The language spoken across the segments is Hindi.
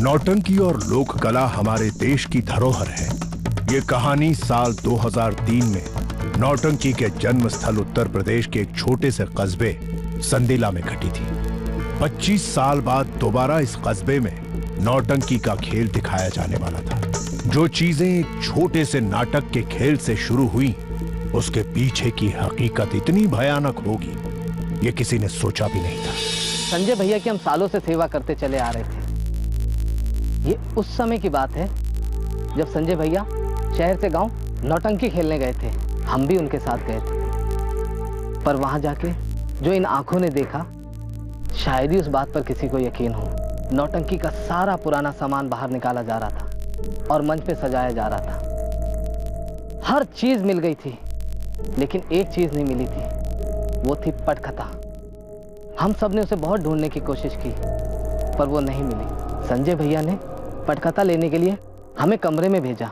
नौटंकी और लोक कला हमारे देश की धरोहर है। ये कहानी साल 2003 में नौटंकी के जन्म स्थल उत्तर प्रदेश के एक छोटे से कस्बे संदीला में घटी थी। 25 साल बाद दोबारा इस कस्बे में नौटंकी का खेल दिखाया जाने वाला था। जो चीजें एक छोटे से नाटक के खेल से शुरू हुई, उसके पीछे की हकीकत इतनी भयानक होगी, ये किसी ने सोचा भी नहीं था। संजय भैया की हम सालों से सेवा करते चले आ रहे थे। ये उस समय की बात है जब संजय भैया शहर से गांव नौटंकी खेलने गए थे। हम भी उनके साथ गए थे, पर वहां जाके जो इन आंखों ने देखा, शायद ही उस बात पर किसी को यकीन हो। नौटंकी का सारा पुराना सामान बाहर निकाला जा रहा था और मंच पे सजाया जा रहा था। हर चीज मिल गई थी, लेकिन एक चीज नहीं मिली थी, वो थी पटकथा। हम सब ने उसे बहुत ढूंढने की कोशिश की, पर वो नहीं मिली। संजय भैया ने पटकथा लेने के लिए हमें कमरे में भेजा।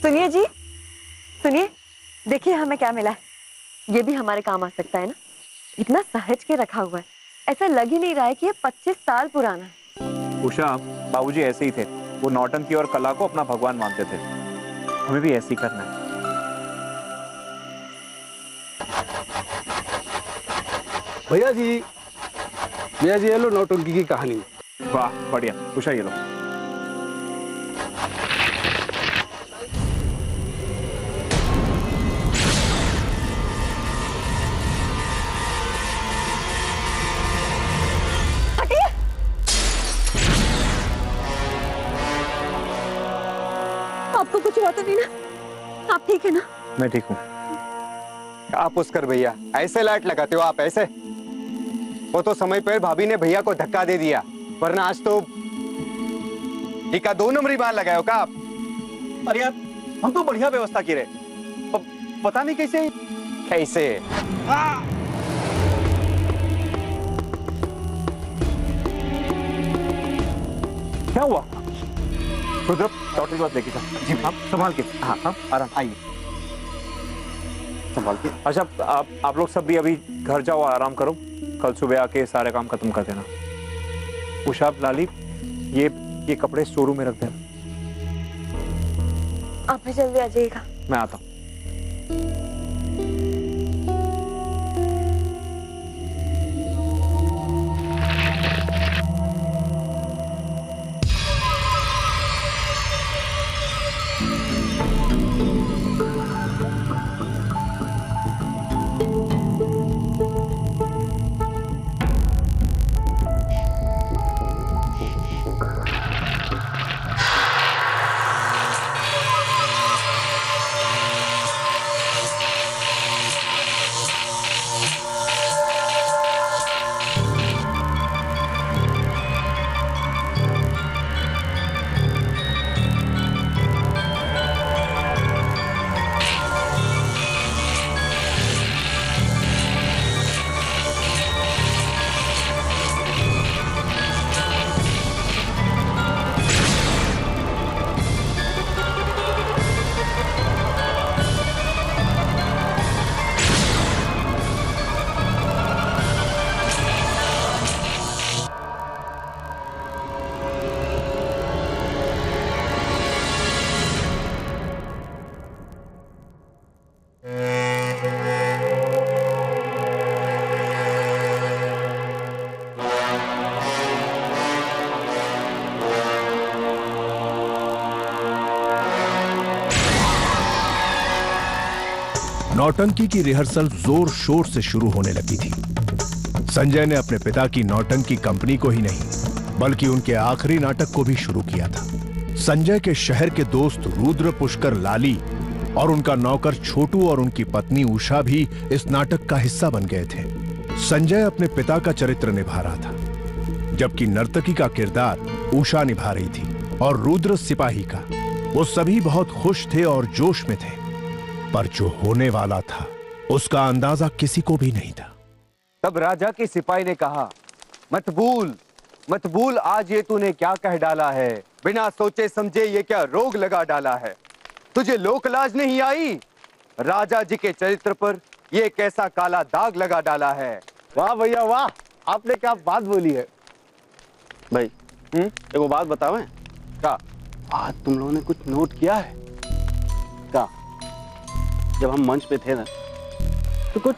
सुनिए जी, सुनिए, देखिए हमें क्या मिला है। ये भी हमारे काम आ सकता है ना। इतना सहज के रखा हुआ है, ऐसा लग ही नहीं रहा है कि ये 25 साल पुराना है। उषा, बाबूजी ऐसे ही थे। वो नौटंकी और कला को अपना भगवान मानते थे। हमें भी ऐसे ही करना है। भैया जी, ये लो नौटंकी की कहानी। वाह, बढ़िया। उषा, ये लो। आपको कुछ हुआ तो नहीं ना? आप ठीक है ना? मैं ठीक हूँ। आप पुष्कर भैया ऐसे लाइट लगाते हो आप ऐसे? वो तो समय पर भाभी ने भैया को धक्का दे दिया, वरना आज तो टीका 2 नंबरी बार लगाए हो का आप? अरे यार, हम तो बढ़िया व्यवस्था की रहे, पता नहीं कैसे कैसे। क्या हुआ? रुद्र, डॉक्टर के पास लेके जा। जी, आप संभाल के। हाँ हाँ, आराम, आइए, संभाल के। अच्छा, आप लोग सब भी अभी घर जाओ, आराम करो। कल सुबह आके सारे काम खत्म कर देना। उषा, लाली, ये कपड़े स्टोर रूम में रख देना। आप भी जल्दी आ जाइएगा। मैं आता हूँ। नौटंकी की रिहर्सल जोर शोर से शुरू होने लगी थी। संजय ने अपने पिता की नौटंकी कंपनी को ही नहीं बल्कि उनके आखिरी नाटक को भी शुरू किया था। संजय के शहर के दोस्त रुद्र, पुष्कर, लाली और उनका नौकर छोटू और उनकी पत्नी उषा भी इस नाटक का हिस्सा बन गए थे। संजय अपने पिता का चरित्र निभा रहा था, जबकि नर्तकी का किरदार उषा निभा रही थी और रुद्र सिपाही का। वो सभी बहुत खुश थे और जोश में थे, पर जो होने वाला था उसका अंदाजा किसी को भी नहीं था। तब राजा के सिपाही ने कहा, मत भूल आज ये तूने क्या कह डाला है। बिना सोचे समझे ये क्या रोग लगा डाला है। तुझे लोक लाज नहीं आई। राजा जी के चरित्र पर ये कैसा काला दाग लगा डाला है। वाह भैया वाह, आपने क्या बात बोली है। भाई एगो बात बतावें क्या? आज तुम लोगों ने कुछ नोट किया है क्या? जब हम मंच पे थे ना तो कुछ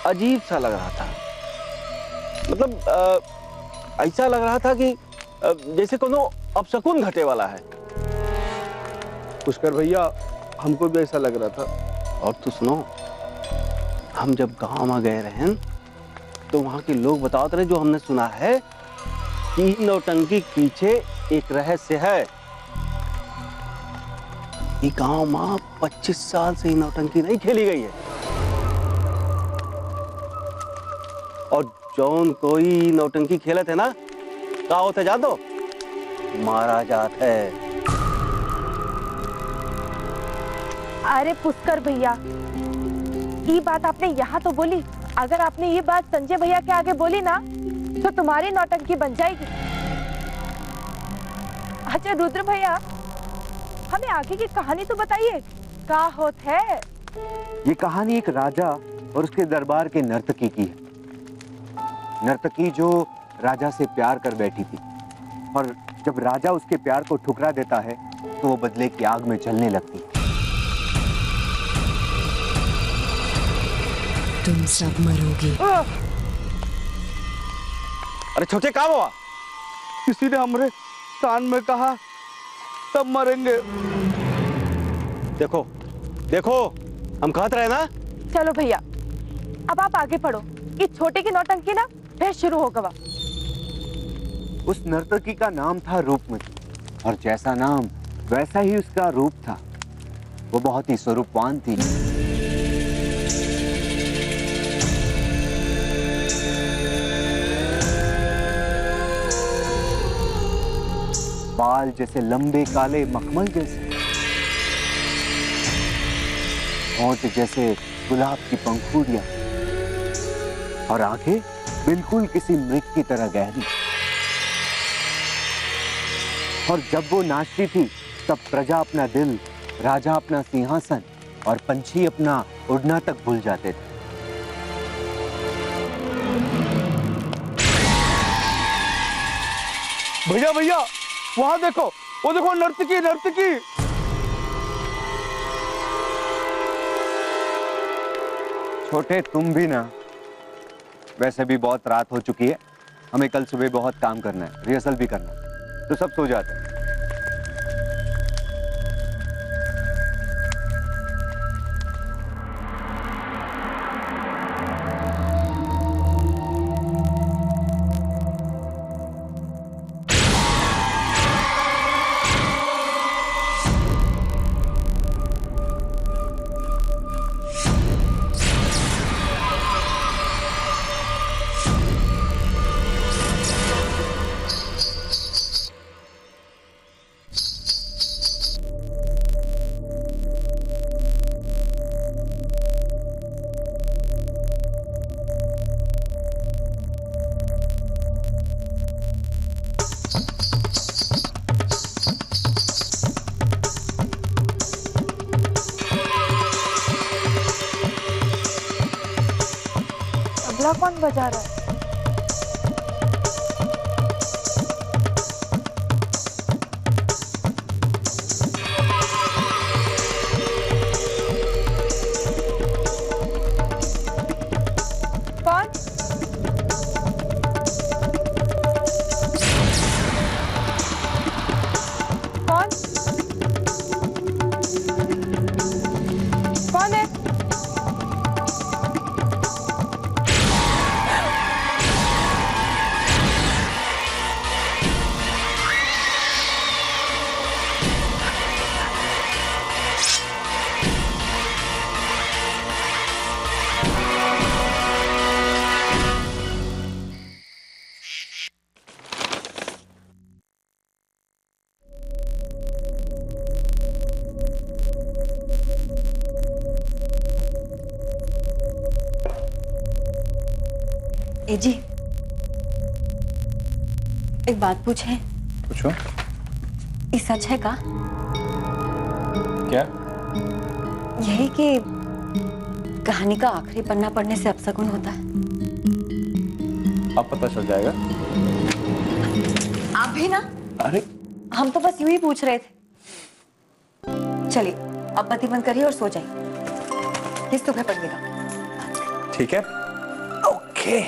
अजीब सा लग रहा था। मतलब ऐसा लग रहा था कि जैसे कोनो अपशकुन घटे वाला है। पुष्कर भैया हमको भी ऐसा लग रहा था। और तो सुनो, हम जब गांव में गए रहे तो वहां के लोग बताते रहे, जो हमने सुना है कि नौटंकी के पीछे एक रहस्य है। ये गांव में 25 साल से ही नौटंकी नहीं खेली गई है और जौन कोई नौटंकी खेले थे ना, क्या होते जा दो मारा जात है। अरे पुष्कर भैया, ये बात आपने यहाँ तो बोली, अगर आपने ये बात संजय भैया के आगे बोली ना तो तुम्हारी नौटंकी बन जाएगी। अच्छा रुद्र भैया, हमें आगे की कहानी तो बताइए, क्या होत है? ये कहानी एक राजा और उसके दरबार के नर्तकी की है। नर्तकी जो राजा से प्यार कर बैठी थी और जब राजा उसके प्यार को ठुकरा देता है तो वो बदले की आग में जलने लगती है। तुम सब मरोगे। अरे छोटे क्या हुआ? किसी ने हमरे कान में कहा सब मरेंगे। देखो देखो, हम कहते रहे ना। चलो भैया, अब आप आगे पढ़ो। इस छोटे की नौटंकी ना फिर शुरू हो गवा। उस नर्तकी का नाम था रूपमती और जैसा नाम वैसा ही उसका रूप था। वो बहुत ही स्वरूपवान थी। बाल जैसे लंबे काले मखमल जैसे, होंठ जैसे गुलाब की पंखुड़ियां और आंखें बिल्कुल किसी मृग की तरह गहरी। और जब वो नाचती थी तब प्रजा अपना दिल, राजा अपना सिंहासन और पंछी अपना उड़ना तक भूल जाते थे। भैया भैया, वहां देखो, वो देखो नर्तकी नर्तकी। छोटे तुम भी ना, वैसे भी बहुत रात हो चुकी है, हमें कल सुबह बहुत काम करना है, रिहर्सल भी करना है, तो सब सो जाते हैं। तबला कौन बजा रहा है? कौन? कौन? कौन है? ए जी, एक बात पूछे। पूछो। ये सच है का? क्या? यही कि कहानी का आखिरी पन्ना पढ़ने से अपशगुन होता है। अब पता चल जाएगा। आप भी ना? अरे हम तो बस यूं ही पूछ रहे थे। चलिए अब बत्ती बंद करिए और सो जाइए, किस सुबह पड़ेगा। ठीक है, ओके।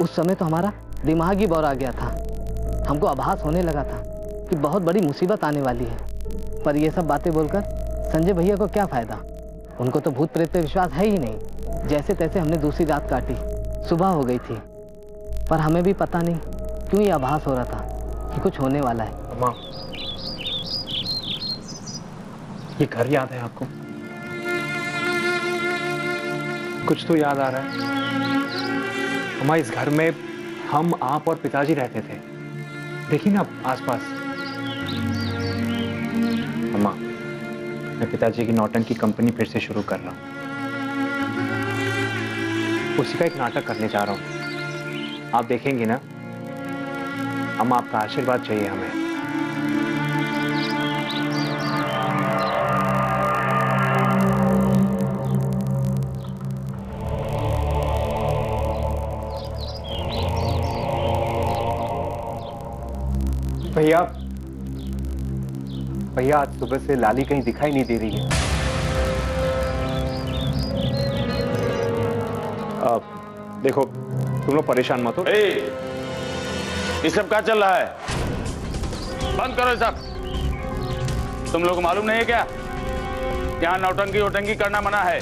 उस समय तो हमारा दिमाग ही बौर आ गया था। हमको आभास होने लगा था कि बहुत बड़ी मुसीबत आने वाली है। पर ये सब बातें बोलकर संजय भैया को क्या फायदा? उनको तो भूत प्रेत पे विश्वास है ही नहीं। जैसे तैसे हमने दूसरी रात काटी, सुबह हो गई थी, पर हमें भी पता नहीं क्यों ये आभास हो रहा था कि कुछ होने वाला है। अम्मा, ये घर याद है आपको? कुछ तो याद आ रहा है। अम्मा, इस घर में हम, आप और पिताजी रहते थे। देखिए ना आसपास। अम्मा, मैं पिताजी की नौटंकी कंपनी फिर से शुरू कर रहा हूँ। उसी का एक नाटक करने जा रहा हूँ। आप देखेंगे ना। अम्मा, आपका आशीर्वाद चाहिए हमें। भैया, भैया आज सुबह से लाली कहीं दिखाई नहीं दे रही है। देखो, तुम लोग परेशान मत हो। ये सब क्या चल रहा है? बंद करो ये सब। तुम लोग को मालूम नहीं है क्या यहाँ नौटंकी वोटंकी करना मना है?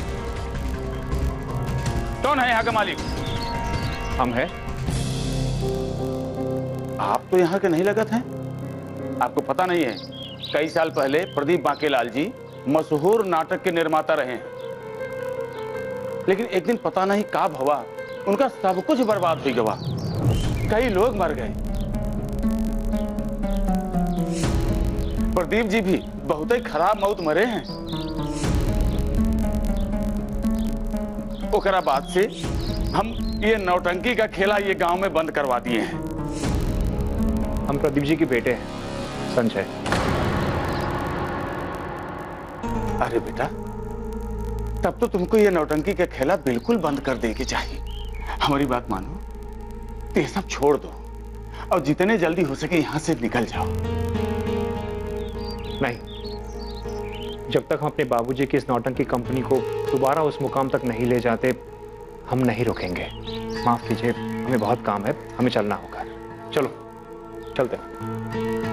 कौन है यहाँ का मालिक? हम हैं। आप तो यहाँ के नहीं लगत हैं। आपको पता नहीं है, कई साल पहले प्रदीप बांकेलाल जी मशहूर नाटक के निर्माता रहे हैं, लेकिन एक दिन पता नहीं का भवा उनका सब कुछ बर्बाद हो गया। कई लोग मर गए। प्रदीप जी भी बहुत ही खराब मौत मरे हैं। ओकरा बाद से हम ये नौटंकी का खेला ये गांव में बंद करवा दिए हैं। हम प्रदीप जी के बेटे हैं संजय। अरे बेटा, तब तो तुमको ये नौटंकी का खेला बिल्कुल बंद कर देगी चाहिए। हमारी बात मानो, तो ये सब छोड़ दो और जितने जल्दी हो सके यहां से निकल जाओ। नहीं, जब तक हम अपने बाबूजी की इस नौटंकी कंपनी को दोबारा उस मुकाम तक नहीं ले जाते, हम नहीं रुकेंगे। माफ कीजिए, हमें बहुत काम है, हमें चलना होगा। चलो चलते हैं।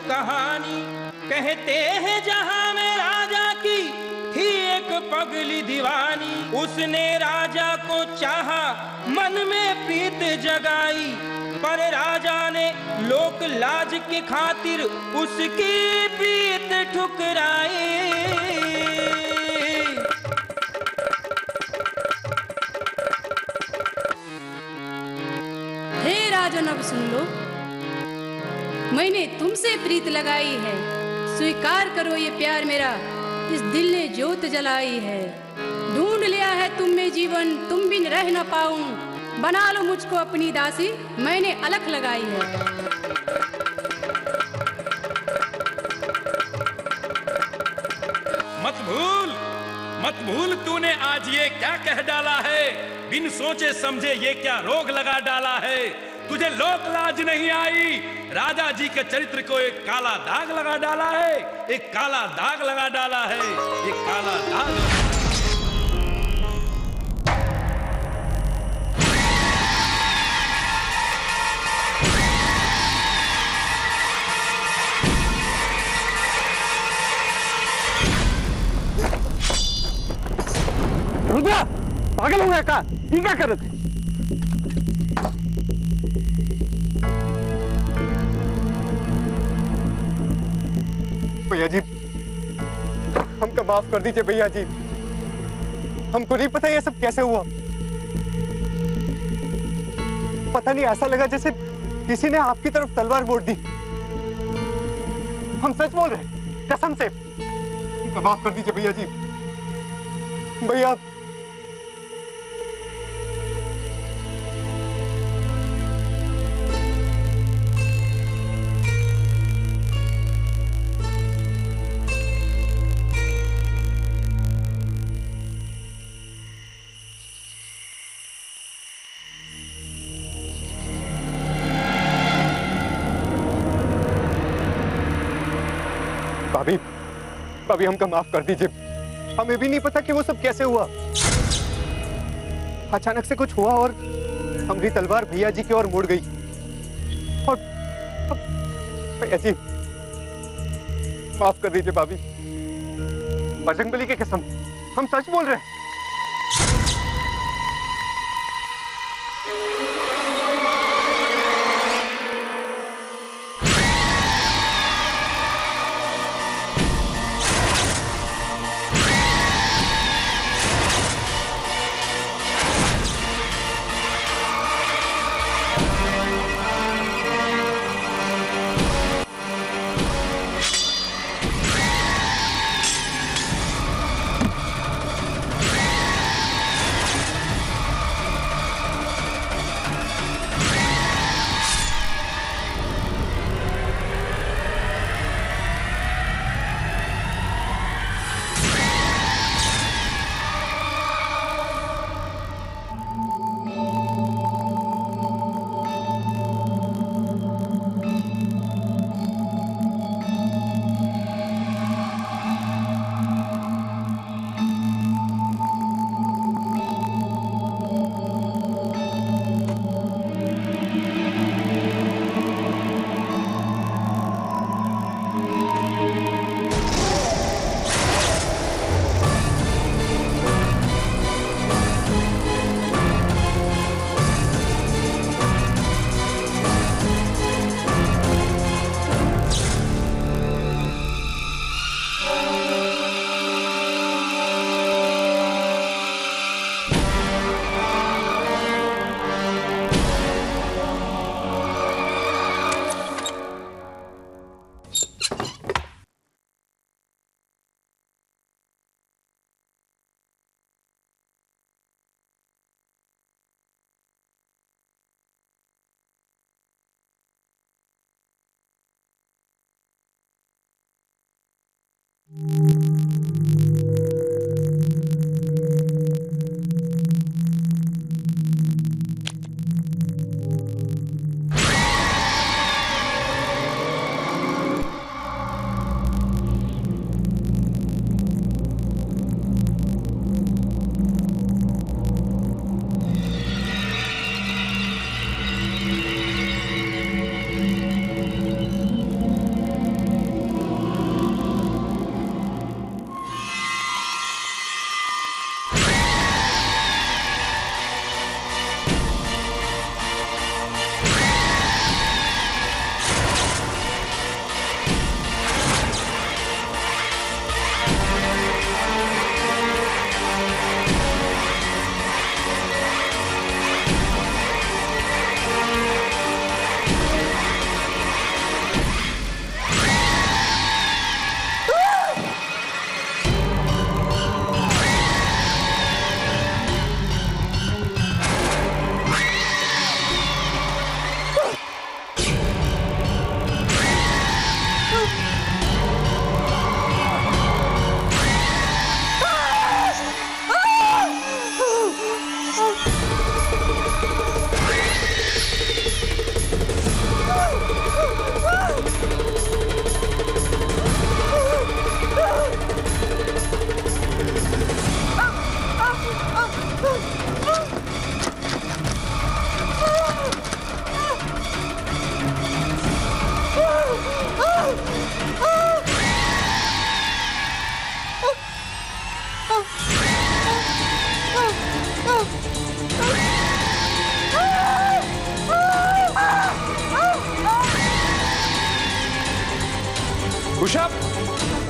कहानी कहते हैं जहां में राजा की थी एक पगली दीवानी। उसने राजा को चाहा, मन में प्रीत जगाई, पर राजा ने लोक लाज की खातिर उसकी प्रीत ठुकराई। हे राजन, अब सुन लो, मैंने तुमसे प्रीत लगाई है, स्वीकार करो ये प्यार मेरा, इस दिल ने जोत जलाई है। ढूंढ लिया है तुम में जीवन, तुम बिन रह न पाऊं, बना लो मुझको अपनी दासी, मैंने अलख लगाई है। मत भूल तूने आज ये क्या कह डाला है, बिन सोचे समझे ये क्या रोग लगा डाला है। तुझे लोक लाज नहीं आई, राजा जी के चरित्र को एक काला दाग लगा डाला है, एक काला दाग लगा डाला है, एक काला दाग। रुद्रा, पागल हो गया का? ये क्या कर रहे थे? भैया जी, हमको माफ कर दीजिए भैया जी, हमको नहीं पता ये सब कैसे हुआ। पता नहीं, ऐसा लगा जैसे किसी ने आपकी तरफ तलवार मोड़ दी। हम सच बोल रहे हैं, कसम से। हमको माफ कर दीजिए भैया जी। भैया भाभी, भाभी हमको माफ कर दीजिए। हमें भी नहीं पता कि वो सब कैसे हुआ। अचानक से कुछ हुआ और हमारी तलवार भैया जी की ओर मुड़ गई। और भैया जी माफ कर दीजिए भाभी, बजरंगबली की कसम, हम सच बोल रहे हैं।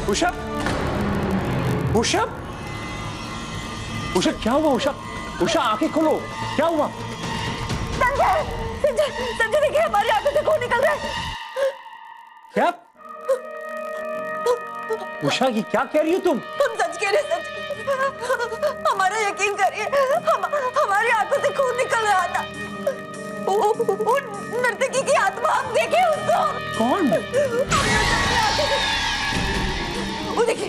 उषा, उषा, उषा क्या हुआ? उषा, उषा आंखें खोलो, क्या हुआ? संजय, संजय, संजय देखिए हमारी आंखों से खून निकल रहा है। क्या? उषा ये क्या कह रही हो तुम? हम सच कह रहे हैं, सच। हमारा यकीन करिए, हमारी आंखों से खून निकल रहा था। वो नर्तकी की आत्मा, हम देखे उसको। कौन? वो देखिए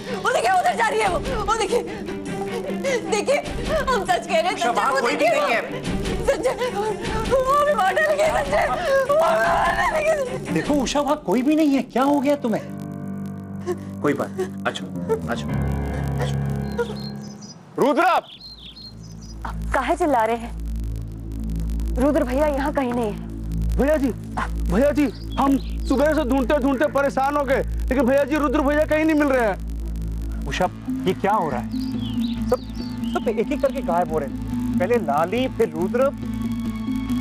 उधर जा रही है वो देखिए, देखिए हम सच कह रहे हैं संजय, वो देखिए संजय, वो भी मार डालेंगे संजय, वो मार डालेंगे। देखो उषा वहां कोई भी नहीं है, क्या हो गया तुम्हें? कोई बात, अच्छा अच्छा। रुद्र, आप काहे चिल्ला रहे हैं? रुद्र भैया यहाँ कहीं नहीं है। भैया जी हम सुबह से ढूंढते ढूंढते परेशान हो गए, लेकिन भैया जी रुद्र भैया कहीं नहीं मिल रहे हैं। उषा ये क्या हो रहा है? सब एक एक करके गायब हो रहे हैं। पहले लाली, फिर रुद्र,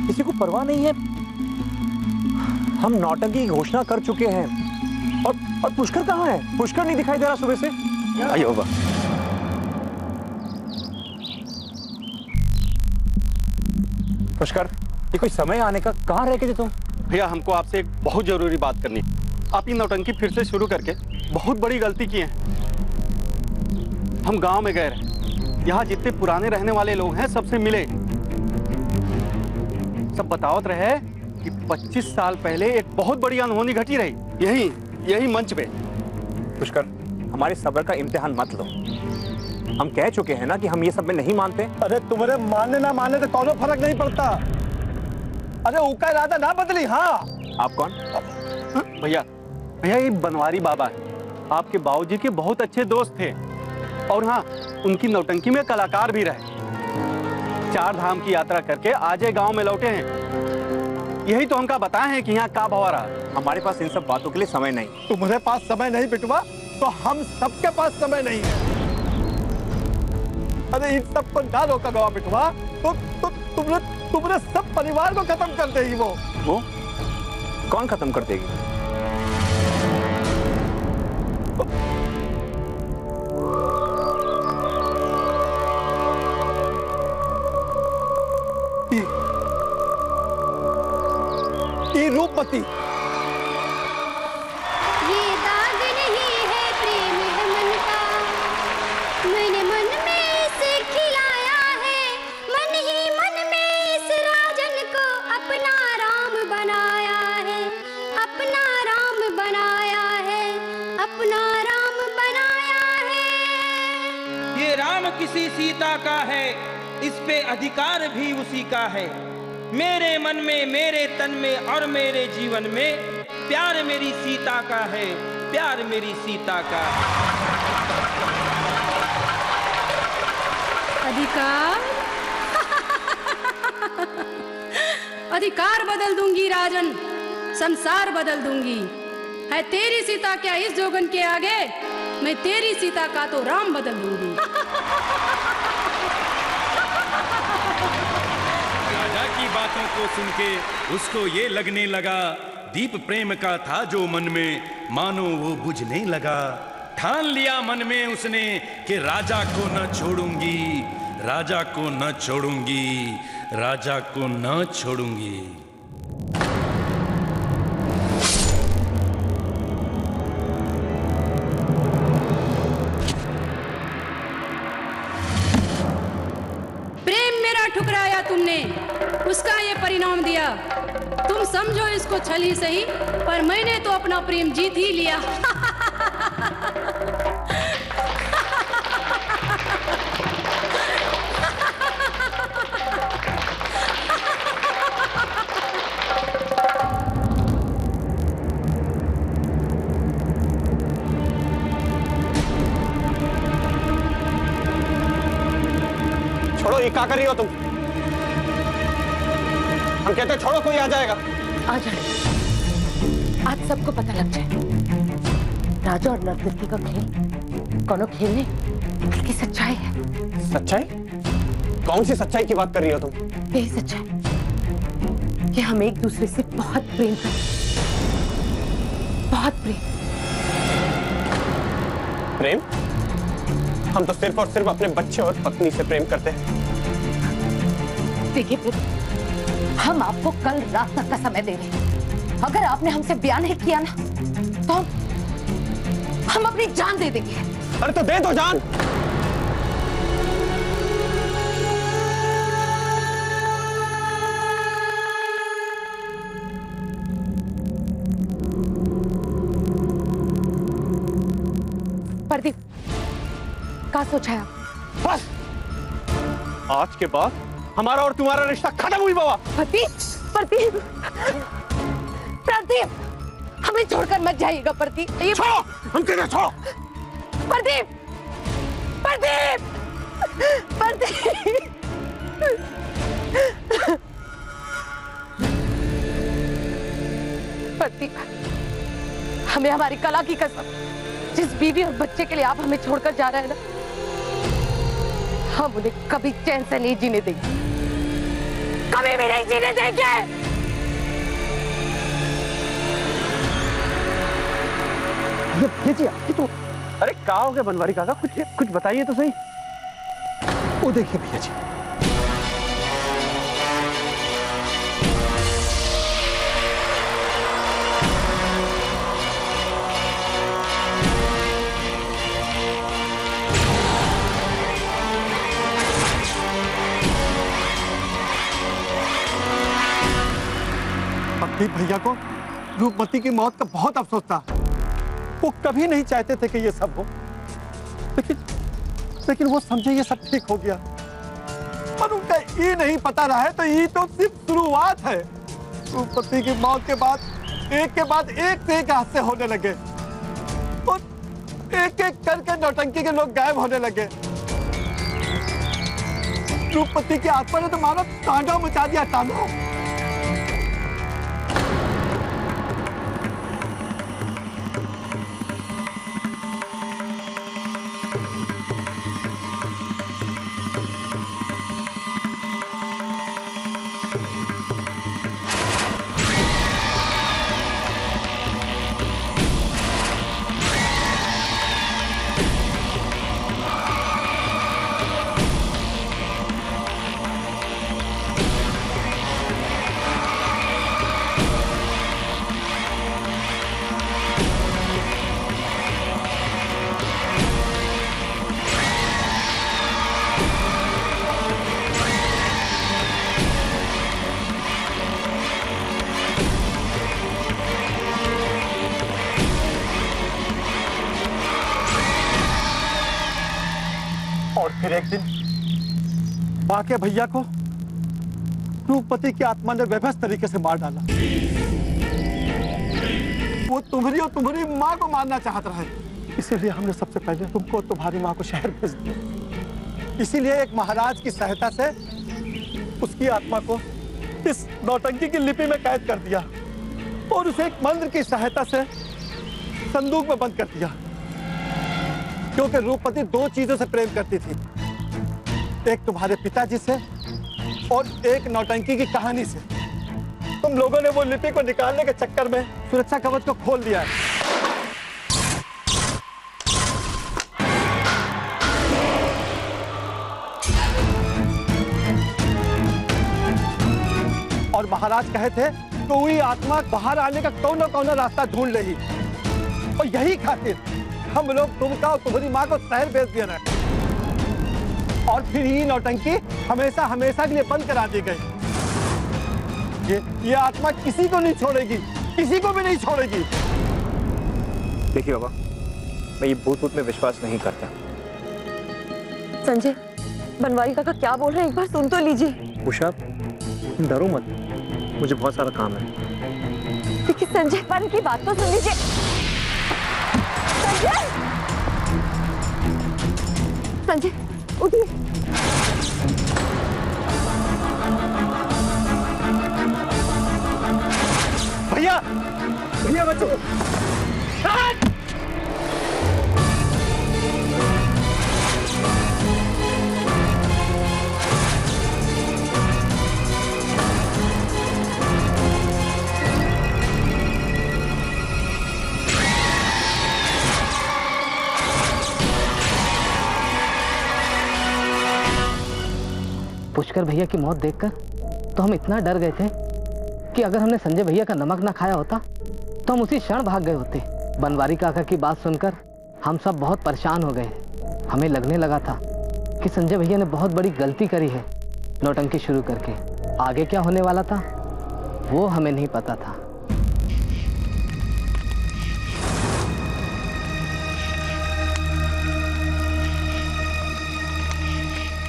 किसी को परवाह नहीं है। हम नौटंकी की घोषणा कर चुके हैं। और पुष्कर कहाँ है? पुष्कर नहीं दिखाई दे रहा सुबह से। आइयो बा। पुष्कर, ये कोई समय आने का, कहाँ रह गए थे तुम? भैया हमको आपसे एक बहुत जरूरी बात करनी है। आप ये नौटंकी फिर से शुरू करके बहुत बड़ी गलती की है। हम गांव में गए रहे, यहाँ जितने पुराने रहने वाले लोग हैं सबसे मिले। सब बतावत रहे कि 25 साल पहले एक बहुत बड़ी अनहोनी घटी रही यही मंच पे। पुष्कर, हमारे सब्र का इम्तिहान मत लो। हम कह चुके हैं ना कि हम ये सब में नहीं मानते। अरे तुम्हारे मानने ना मानने से कोनो फर्क नहीं पड़ता। अरे उसका इरादा ना बदली। हाँ आप कौन? भैया ये बनवारी बाबा है, आपके बाबूजी के बहुत अच्छे दोस्त थे। और हाँ, उनकी नौटंकी में कलाकार भी रहे। 4 धाम की यात्रा करके आज ये गांव में लौटे हैं। यही तो हमका बताए हैं कि यहाँ का भवा रहा। हमारे पास इन सब बातों के लिए समय नहीं। तुम्हारे पास समय नहीं बिटवा, तो हम सबके पास समय नहीं है। अरे इन सब को ना रोका गवा बिटवा तो तुमने सब परिवार को खत्म कर देगी। वो कौन खत्म कर देगी? ये रूपमती। ये दाग नहीं है, प्रेम है मन का, मैंने मन में इसे खिलाया है। मन ही मन में इस राजन को अपना राम बनाया है, अपना राम बनाया है, अपना राम बनाया है। ये राम किसी सीता का है, इस पे अधिकार भी उसी का है। मेरे मन में, मेरे तन में और मेरे जीवन में प्यार मेरी सीता का है, प्यार मेरी सीता का है। अधिकार अधिकार बदल दूंगी राजन, संसार बदल दूंगी। है तेरी सीता क्या इस जोगन के आगे? मैं तेरी सीता का तो राम बदल दूंगी। राजा की बातों को सुन के उसको ये लगने लगा, दीप प्रेम का था जो मन में, मानो वो बुझने लगा। ठान लिया मन में उसने कि राजा को न छोड़ूंगी, राजा को न छोड़ूंगी, राजा को न छोड़ूंगी। प्रेम मेरा ठुकराया तुमने, उसका ये परिणाम दिया। तुम समझो इसको छल ही सही, पर मैंने तो अपना प्रेम जीत ही लिया। छोड़ो, ये क्या कर रही हो तुम? हम कहते छोड़ो, कोई आ जाएगा। आ जाए, आज सबको पता लग जाए। राजा और नर्तकी का खेल कोनो खेल नहीं, बल्कि सच्चाई है। सच्चाई? कौन सी सच्चाई की बात कर रही हो तुम? यही सच्चाई कि हम एक दूसरे से बहुत प्रेम करते हैं, बहुत प्रेम। प्रेम? हम तो सिर्फ और सिर्फ अपने बच्चे और पत्नी से प्रेम करते हैं। देखिए प्रीति, हम आपको कल रात तक का समय दे रहे हैं। अगर आपने हमसे ब्याह नहीं किया ना तो हम अपनी जान दे देंगे। अरे तो दे दो जान। प्रदीप, क्या सोचा है आप? बस आज के बाद हमारा और तुम्हारा रिश्ता खत्म हुई बाबा। प्रदीप, प्रदीप, प्रदीप, हमें छोड़कर मत जाइएगा प्रदीप। छोड़ो, हम किधर छोड़ो? प्रदीप, प्रदीप, प्रदीप, प्रदीप, हमें हमारी कला की कसम, जिस बीवी और बच्चे के लिए आप हमें छोड़कर जा रहे हैं ना, हम उन्हें कभी चैन से नहीं जीने देंगे, कभी भी नहीं जीने देंगे। ये तो अरे क्या हो गया बनवारी काका? कुछ बताइए तो सही। वो देखिए भैया जी, प्रदीप भैया को रूपमती की मौत का बहुत अफसोस था। वो कभी नहीं चाहते थे कि ये सब हो, लेकिन वो समझे ये सब ठीक हो गया। पर उनका ये नहीं पता रहा है तो ये तो सिर्फ शुरुआत है। रूपमती की मौत के बाद एक से एक हादसे होने लगे और एक एक करके नौटंकी के लोग गायब होने लगे। रूपमती की आत्मा ने तो मानो तांडव मचा दिया, तांडव। और फिर एक दिन बाके भैया को रूपमती की आत्मा ने बेबस तरीके से मार डाला। वो तुम्हारी और तुम्हारी माँ को मारना चाहता रहा, इसीलिए हमने सबसे पहले तुमको और तुम्हारी माँ को शहर भेज दिया। इसीलिए एक महाराज की सहायता से उसकी आत्मा को इस नौटंकी की लिपि में कैद कर दिया और उसे एक मंत्र की सहायता से संदूक में बंद कर दिया। क्योंकि रूपमती दो चीजों से प्रेम करती थी, एक तुम्हारे पिताजी से और एक नौटंकी की कहानी से। तुम लोगों ने वो लिपि को निकालने के चक्कर में सुरक्षा कवच को खोल दिया है। और महाराज कहे थे तो वही आत्मा बाहर आने का कौन ना रास्ता ढूंढ लेगी, और यही खातिर हम लोग तुमका और तुम्हारी माँ को शहर भेज दिया है। और फिर ये नौटंकी हमेशा हमेशा के लिए बंद करा दी गई। ये आत्मा किसी को नहीं छोड़ेगी, किसी को भी नहीं छोड़ेगी। देखिए बाबा, मैं ये भूत में विश्वास नहीं करता। संजय, बनवारी काका क्या बोल रहे हैं, एक बार सुन तो लीजिए। उषा, डरो मत, मुझे बहुत सारा काम है। देखिए संजय, पर की बात तो सुन लीजिए। संजय, संजय उठिए। भैया, भैया बचो। पुष्कर भैया की मौत देखकर तो हम इतना डर गए थे कि अगर हमने संजय भैया का नमक ना खाया होता तो हम उसी क्षण भाग गए होते। बनवारी काका की बात सुनकर हम सब बहुत परेशान हो गए। हमें लगने लगा था कि संजय भैया ने बहुत बड़ी गलती करी है नौटंकी शुरू करके। आगे क्या होने वाला था वो हमें नहीं पता था।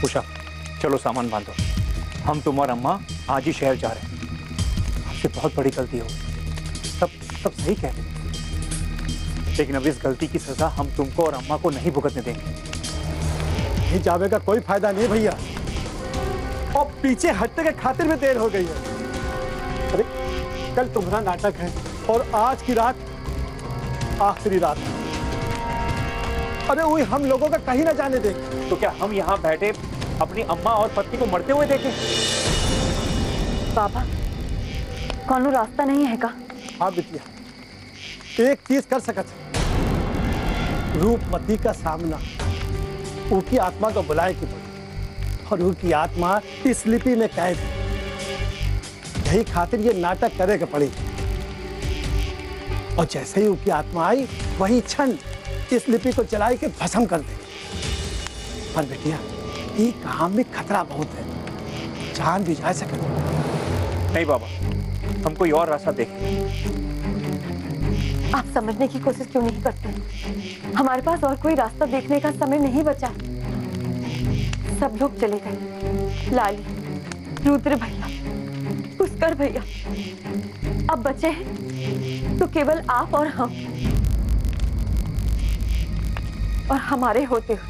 उषा, चलो सामान बांधो। हम तुम और अम्मा आज ही शहर जा रहे हैं। हमसे बहुत बड़ी गलती हो, सब सही कह रहे, लेकिन अब इस गलती की सजा हम तुमको और अम्मा को नहीं भुगतने देंगे। नहीं जावे का कोई फायदा नहीं भैया, और पीछे हटने के खातिर में देर हो गई है। अरे कल तुम्हारा नाटक है और आज की रात आखिरी रात है। अरे वही हम लोगों का कहीं ना जाने देंगे। तो क्या हम यहाँ बैठे अपनी अम्मा और पत्नी को मरते हुए देखें? बाबा, कौन रास्ता नहीं है का? हाँ बिटिया, एक चीज कर सकत है, रूपमती का सामना उनकी आत्मा को बुलाए की पड़ी, और उनकी आत्मा इस लिपि में कैद है। यही खातिर ये नाटक करेगा पड़ी, और जैसे ही उनकी आत्मा आई वही क्षण इस लिपि को जलाई के भस्म कर दे। पर बेटिया, ये काम में खतरा बहुत है, जान भी जा सके। नहीं बाबा, हम कोई और रास्ता देखें। आप समझने की कोशिश क्यों नहीं करते? हमारे पास और कोई रास्ता देखने का समय नहीं बचा। सब लोग चले गए, लाली, रुद्र भैया, पुष्कर भैया। अब बचे हैं तो केवल आप और हम। और हमारे होते हुए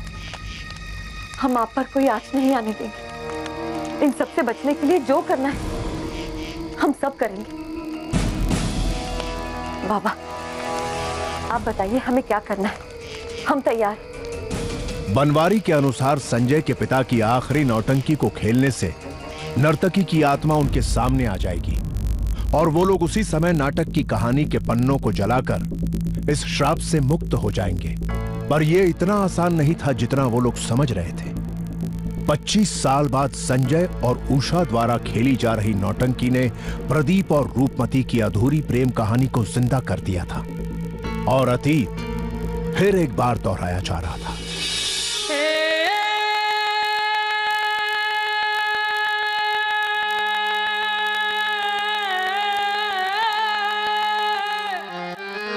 हम आप पर कोई आँच नहीं आने देंगे। इन सबसे बचने के लिए जो करना है हम सब करेंगे। बाबा, आप बताइए हमें क्या करना है, हम तैयार। बनवारी के अनुसार संजय के पिता की आखिरी नौटंकी को खेलने से नर्तकी की आत्मा उनके सामने आ जाएगी और वो लोग उसी समय नाटक की कहानी के पन्नों को जलाकर इस श्राप से मुक्त हो जाएंगे। पर यह इतना आसान नहीं था जितना वो लोग समझ रहे थे। 25 साल बाद संजय और उषा द्वारा खेली जा रही नौटंकी ने प्रदीप और रूपमती की अधूरी प्रेम कहानी को जिंदा कर दिया था और अतीत फिर एक बार दोहराया जा रहा था।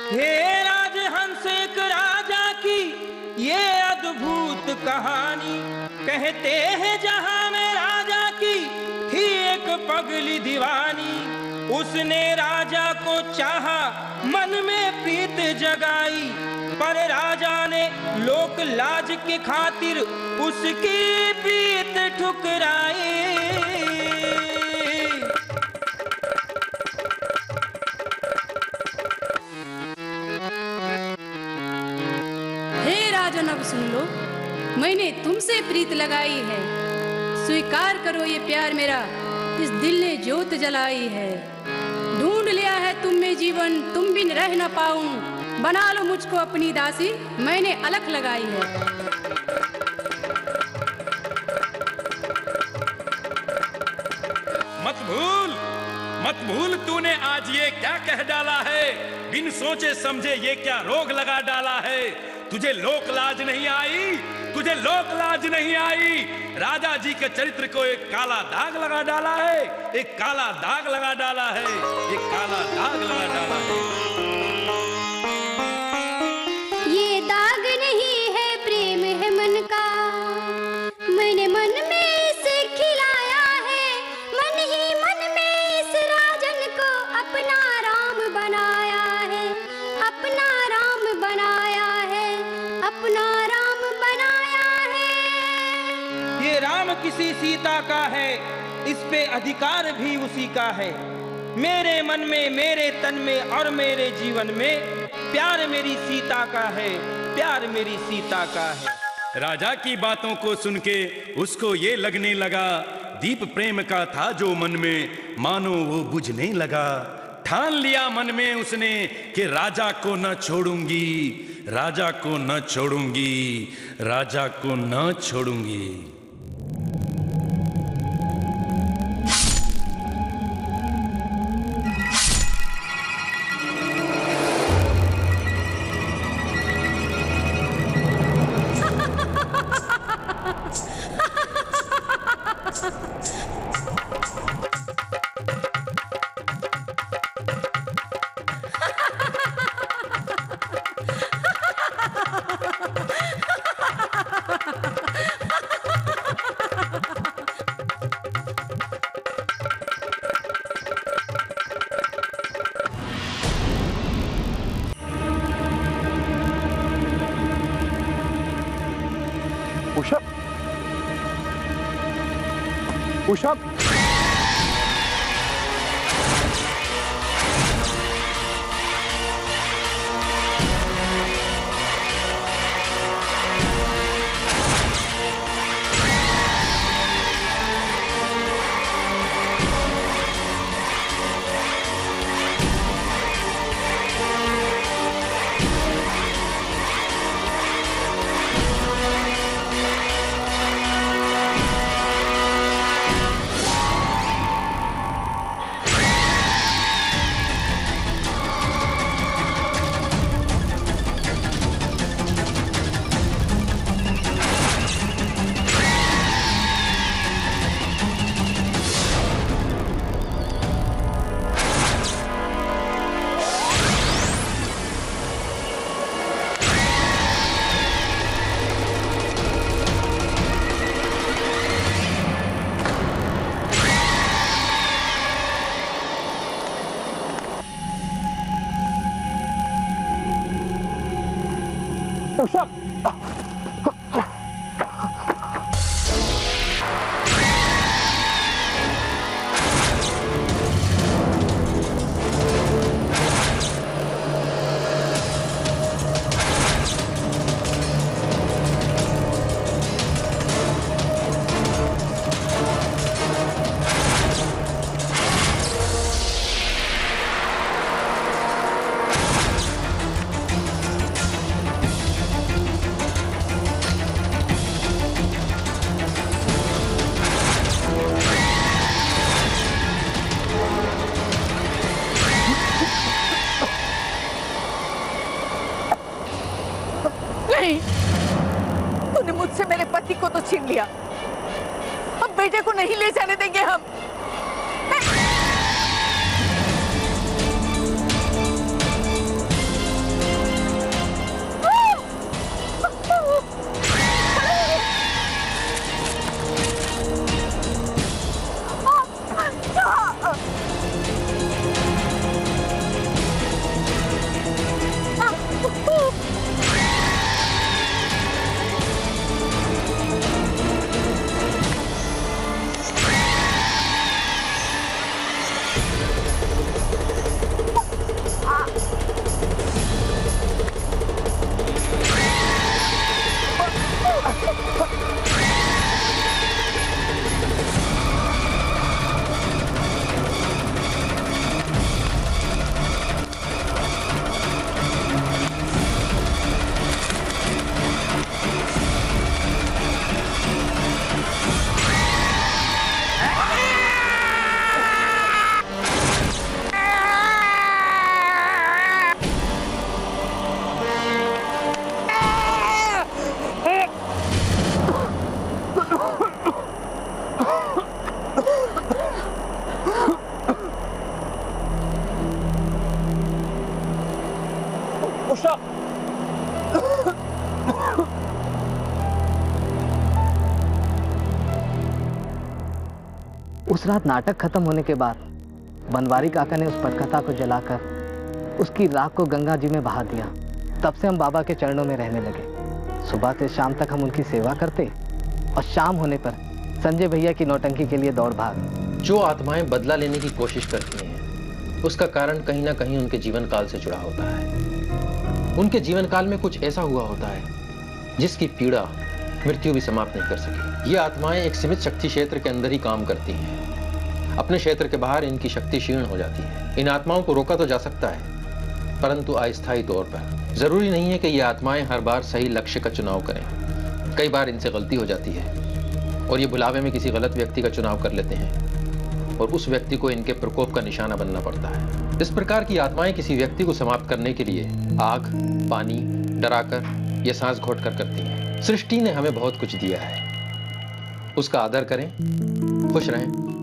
हे राजहंस एक राजा की ये अद्भुत कहानी, कहते हैं जहां में राजा की थी एक पगली दीवानी। उसने राजा को चाहा, मन में प्रीत जगाई, पर राजा ने लोक लाज के खातिर उसकी प्रीत ठुकराई। हे राजन, अब सुन लो, मैंने तुमसे प्रीत लगाई है, स्वीकार करो ये प्यार मेरा, इस दिल ने ज्योत जलाई है। ढूंढ लिया है तुम में जीवन, तुम बिन रह न पाऊं, बना लो मुझको अपनी दासी, मैंने अलख लगाई है। मत भूल तूने आज ये क्या कह डाला है, बिन सोचे समझे ये क्या रोग लगा डाला है। तुझे लोक लाज नहीं आई, तुझे लोक लाज नहीं आई। राजा जी के चरित्र को एक काला दाग लगा डाला है, एक काला दाग लगा डाला है, एक काला दाग लगा डाला है। ये दाग नहीं है, प्रेम है मन का, मैंने मन में इसे खिलाया है, मन ही मन में इस राजन को अपना राम बनाया है, अपना राम बनाया है, अपना राम बनाया है। ये राम किसी सीता का है, इस पे अधिकार भी उसी का है। मेरे मन में, मेरे तन में और मेरे जीवन में प्यार मेरी सीता का है, प्यार मेरी सीता का है। राजा की बातों को सुन के उसको ये लगने लगा, दीप प्रेम का था जो मन में, मानो वो बुझने लगा। ठान लिया मन में उसने कि राजा को न छोड़ूंगी, राजा को न छोड़ूंगी, राजा को न छोड़ूंगी। उषा, उषा, उषा, नहीं, तूने मुझसे मेरे पति को तो छीन लिया, अब बेटे को नहीं ले जाने देंगे हम। उस रात नाटक खत्म होने के बाद बनवारी काका ने उस पटकथा को जलाकर उसकी राख को गंगा जी में बहा दिया। तब से हम बाबा के चरणों में रहने लगे। सुबह से शाम तक हम उनकी सेवा करते और शाम होने पर संजय भैया की नौटंकी के लिए दौड़ भाग। जो आत्माएं बदला लेने की कोशिश करती हैं, उसका कारण कहीं ना कहीं उनके जीवन काल से जुड़ा होता है। उनके जीवन काल में कुछ ऐसा हुआ होता है जिसकी पीड़ा मृत्यु भी समाप्त नहीं कर सकी। ये आत्माएं एक सीमित शक्ति क्षेत्र के अंदर ही काम करती हैं। अपने क्षेत्र के बाहर इनकी शक्ति क्षीण हो जाती है। इन आत्माओं को रोका तो जा सकता है, परंतु अस्थायी तौर पर। जरूरी नहीं है कि ये आत्माएं हर बार सही लक्ष्य का चुनाव करें। कई बार इनसे गलती हो जाती है और ये बुलावे में किसी गलत व्यक्ति का चुनाव कर लेते हैं और उस व्यक्ति को इनके प्रकोप का निशाना बनना पड़ता है। इस प्रकार की आत्माएं किसी व्यक्ति को समाप्त करने के लिए आग, पानी, डराकर या सांस घोटकर करती हैं। सृष्टि ने हमें बहुत कुछ दिया है, उसका आदर करें, खुश रहें